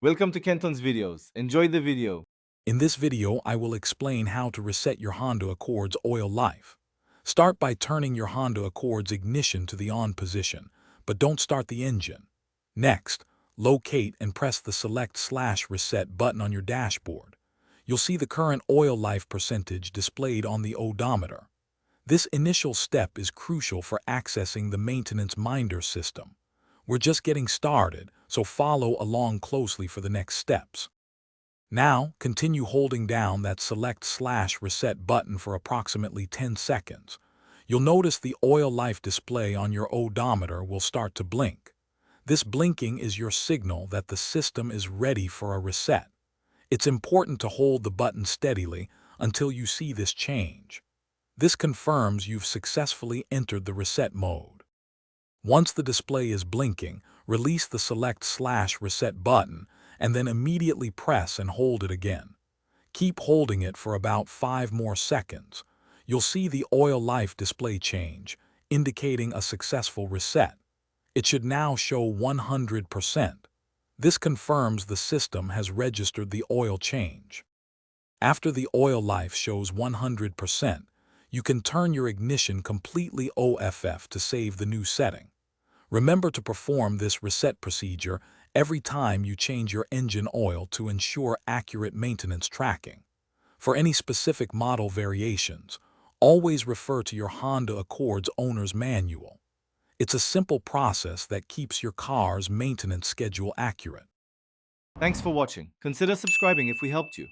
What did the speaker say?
Welcome to Kenton's videos. Enjoy the video. In this video, I will explain how to reset your Honda Accord's oil life. Start by turning your Honda Accord's ignition to the on position, but don't start the engine. Next, locate and press the Select/Reset button on your dashboard. You'll see the current oil life percentage displayed on the odometer. This initial step is crucial for accessing the maintenance minder system. We're just getting started, so follow along closely for the next steps. Now, continue holding down that Select/Reset button for approximately 10 seconds. You'll notice the oil life display on your odometer will start to blink. This blinking is your signal that the system is ready for a reset. It's important to hold the button steadily until you see this change. This confirms you've successfully entered the reset mode. Once the display is blinking, release the Select/Reset button and then immediately press and hold it again. Keep holding it for about 5 more seconds. You'll see the oil life display change, indicating a successful reset. It should now show 100%. This confirms the system has registered the oil change. After the oil life shows 100%, you can turn your ignition completely off to save the new setting. Remember to perform this reset procedure every time you change your engine oil to ensure accurate maintenance tracking. For any specific model variations, always refer to your Honda Accord's owner's manual. It's a simple process that keeps your car's maintenance schedule accurate. Thanks for watching. Consider subscribing if we helped you.